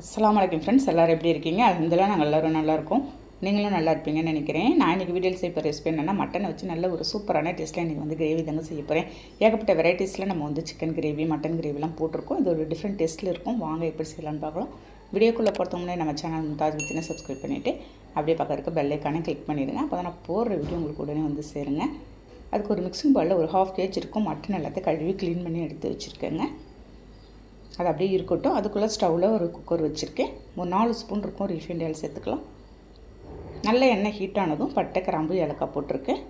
அஸ்ஸலாமு அலைக்கும் ஃப்ரெண்ட்ஸ், எல்லோரும் எப்படி இருக்கீங்க? அல்ஹம்துலில்லாஹ் நாங்கள் எல்லோரும் நல்லாயிருக்கோம். நீங்களும் நல்லா இருப்பீங்கன்னு நினைக்கிறேன். நான் இன்றைக்கி வீடியோவில் செய்ய ரெசிபி என்னென்னா, மட்டனை வச்சு நல்ல ஒரு சூப்பரான டேஸ்ட்டில் இன்றைக்கி வந்து கிரேவி தாங்க செய்ய போகிறேன். ஏகப்பட்ட வெரைட்டிஸில் நம்ம வந்து சிக்கன் கிரேவி, மட்டன் கிரேவிலாம் போட்டிருக்கோம். இது ஒரு டிஃப்ரெண்ட் டேஸ்ட்டில் இருக்கும். வாங்க எப்படி செய்யலான்னு பார்க்கலாம். வீடியோக்குள்ளே போகிறதுக்கு முன்னாடி நம்ம சேனல் மும்தாஜ் வித்தினை சப்ஸ்கிரைப் பண்ணிவிட்டு அப்படியே பக்கம் இருக்க பெல் ஐக்கானை கிளிக் பண்ணிடுங்க. அப்போ தான் நான் போடுற வீடியோ உங்களுக்கு உடனே வந்து சேருங்க. அதுக்கு ஒரு மிக்சிங் பவுலில் ஒரு 1/2 kg இருக்கும் மட்டன் எல்லாத்தையும் கழுவி க்ளீன் பண்ணி எடுத்து வச்சுருக்கேங்க. அது அப்படியே இருக்கட்டும். அதுக்குள்ளே ஸ்டவ்வில் ஒரு குக்கர் வச்சுருக்கேன். ஒரு 4 ஸ்பூன் இருக்கும் ரீஃபைண்ட் ஆயில் சேர்த்துக்கலாம். நல்ல எண்ணெய் ஹீட் ஆனதும் பட்டை, கிராம்பு, ஏலக்காய் போட்டிருக்கேன்.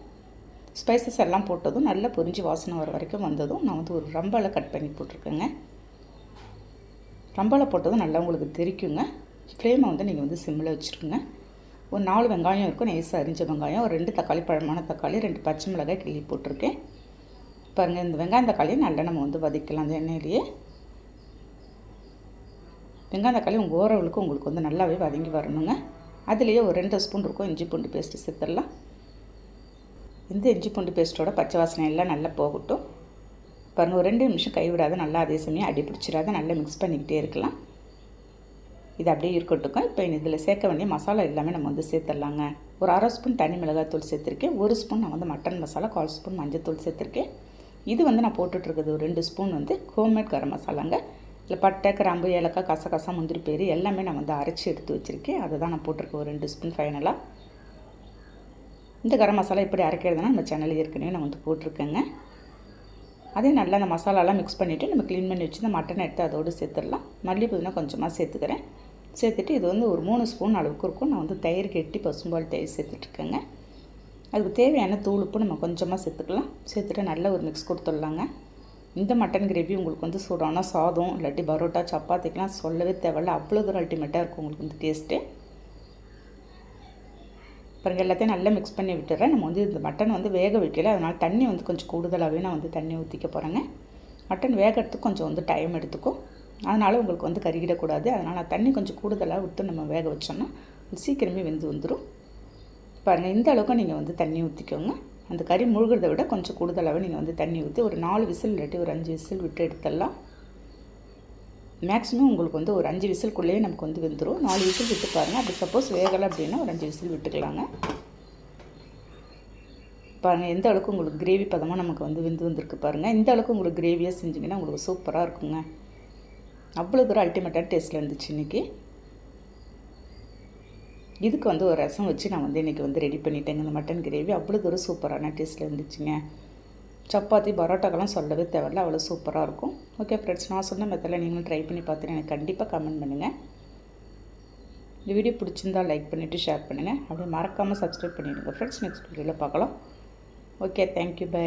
ஸ்பைசஸ் எல்லாம் போட்டதும் நல்லா பொரிஞ்சு வாசனை வர வரைக்கும் வந்ததும் நான் வந்து ஒரு ரம்பாலை கட் பண்ணி போட்டிருக்கேங்க. ரம்பாலை போட்டதும் நல்லா உங்களுக்கு தெரிக்குங்க. ஃப்ளேமை வந்து நீங்கள் வந்து சிம்மில் வச்சுருக்குங்க. ஒரு 4 வெங்காயம் இருக்கும், நைஸாக அரிஞ்ச வெங்காயம், ஒரு 2 தக்காளி, பழமான தக்காளி, 2 பச்சை மிளகாய் கிள்ளி போட்டிருக்கேன். பாருங்கள், இந்த வெங்காயம் தக்காளியை நல்லா நம்ம வந்து வதக்கலாம் அந்த எண்ணெயிலேயே. வெங்காயம் தக்காளி உங்கள் ஓரளவுக்கு உங்களுக்கு வந்து நல்லாவே வதங்கி வரணுங்க. அதுலேயே ஒரு 2 ஸ்பூன் இருக்கும் இஞ்சி பூண்டு பேஸ்ட்டு சேர்த்துடலாம். இந்த இஞ்சி பூண்டு பேஸ்ட்டோட பச்சை வாசனை எல்லாம் நல்லா போகட்டும். பாருங்கள், ஒரு 2 நிமிஷம் கைவிடாத நல்லா அதே சமயம் அடி பிடிச்சிடாத நல்லா மிக்ஸ் பண்ணிக்கிட்டே இருக்கலாம். இது அப்படியே இருக்கட்டுங்க. இப்போ இதில் சேர்க்க வேண்டிய மசாலா எல்லாமே நம்ம வந்து சேர்த்துடலாங்க. ஒரு 1/2 ஸ்பூன் தனி மிளகாய்த்தூள் சேர்த்துருக்கேன். 1 ஸ்பூன் நான் வந்து மட்டன் மசாலா, 1/4 ஸ்பூன் மஞ்சள் சேர்த்துருக்கேன். இது வந்து நான் போட்டுட்ருக்குது ஒரு 2 ஸ்பூன் வந்து ஹோம்மேட் கரம் மசாலாங்க. இல்லை பட்டை, கிராம்பு, ஏலக்காய், கசகசா, முந்திரி பயிறு எல்லாமே நான் வந்து அரைச்சி எடுத்து வச்சுருக்கேன். அதை தான் நான் போட்டிருக்கேன் ஒரு 2 ஸ்பூன் ஃபைனலாக. இந்த கரம் மசாலா எப்படி அரைக்கிறதுனா நம்ம சேனல் ஏற்கனவே நான் வந்து போட்டிருக்கேங்க. அதே நல்லா அந்த மசாலாலாம் மிக்ஸ் பண்ணிவிட்டு நம்ம க்ளீன் பண்ணி வச்சு இந்த மட்டனை எடுத்து அதோடு சேர்த்துடலாம். மல்லி புதினா கொஞ்சமாக சேர்த்துக்கிறேன். சேர்த்துட்டு இது வந்து ஒரு 3 ஸ்பூன் அளவுக்கு இருக்கும். நான் வந்து தயிர் கெட்டி பசும்பால் தயிர் சேர்த்துட்ருக்கேங்க. அதுக்கு தேவையான தூள் உப்பு நம்ம கொஞ்சமாக சேர்த்துக்கலாம். சேர்த்துட்டு நல்ல ஒரு மிக்ஸ் கொடுத்துடலாங்க. இந்த மட்டன் கிரேவி உங்களுக்கு வந்து சூடான சாதம் இல்லாட்டி பரோட்டா, சப்பாத்திக்கெலாம் சொல்லவே தேவையில்ல. அவ்வளோ தூரம் அல்டிமேட்டாக இருக்கும் உங்களுக்கு வந்து டேஸ்ட்டு. பாருங்கள், எல்லாத்தையும் நல்லா மிக்ஸ் பண்ணி விட்டுறேன். நம்ம வந்து இந்த மட்டன் வந்து வேக வைக்கல, அதனால் தண்ணி வந்து கொஞ்சம் கூடுதலாகவே நான் வந்து தண்ணி ஊற்றிக்க போகிறேங்க. மட்டன் வேகிறதுக்கு கொஞ்சம் வந்து டைம் எடுத்துக்கும். அதனால் உங்களுக்கு வந்து கருகிடக்கூடாது. அதனால் நான் தண்ணி கொஞ்சம் கூடுதலாக விட்டு நம்ம வேக வச்சோம்னா சீக்கிரமே வெந்து வந்துடும். பாருங்கள், இந்த அளவுக்கு நீங்கள் வந்து தண்ணி ஊற்றிக்கோங்க. அந்த கறி முழுகிறத விட கொஞ்சம் கூடுதலாகவே நீங்கள் வந்து தண்ணி ஊற்றி ஒரு 4 விசில் இல்லாட்டி ஒரு 5 விசில் விட்டு எடுத்துடலாம். மேக்ஸிமம் உங்களுக்கு வந்து ஒரு 5 விசிலுக்குள்ளேயே நமக்கு வந்து வெந்துடும். 4 விசில் விட்டு பாருங்கள். அப்படி சப்போஸ் வேகலை அப்படின்னா ஒரு 5 விசில் விட்டுக்கலாங்க. பாருங்கள், எந்த அளவுக்கு உங்களுக்கு கிரேவி பதமாக நமக்கு வந்து வெந்து வந்திருக்கு பாருங்கள். இந்த அளவுக்கு உங்களுக்கு கிரேவியாக செஞ்சிங்கன்னா உங்களுக்கு சூப்பராக இருக்குங்க. அவ்வளோ தூரம் அல்டிமேட்டான டேஸ்ட்டில் இருந்துச்சு இன்றைக்கி. இதுக்கு வந்து ஒரு ரசம் வச்சு நான் வந்து இன்றைக்கி வந்து ரெடி பண்ணிட்டேங்க. இந்த மட்டன் கிரேவி அவ்வளோ தூரம் சூப்பரான டேஸ்ட்டில் இருந்துச்சுங்க. சப்பாத்தி, பரோட்டாக்கெல்லாம் சொல்லவே தேவையில்ல, அவ்வளோ சூப்பராக இருக்கும். ஓகே ஃப்ரெண்ட்ஸ், நான் சொன்ன மெத்தடில் நீங்களும் ட்ரை பண்ணி பார்த்துட்டு எனக்கு கண்டிப்பாக கமெண்ட் பண்ணுங்கள். இந்த வீடியோ பிடிச்சிருந்தால் லைக் பண்ணிவிட்டு ஷேர் பண்ணுங்கள். அப்படியே மறக்காமல் சப்ஸ்கிரைப் பண்ணிவிடுங்க ஃப்ரெண்ட்ஸ். நெக்ஸ்ட் வீடியோவில் பார்க்கலாம். Okay, thank you, by.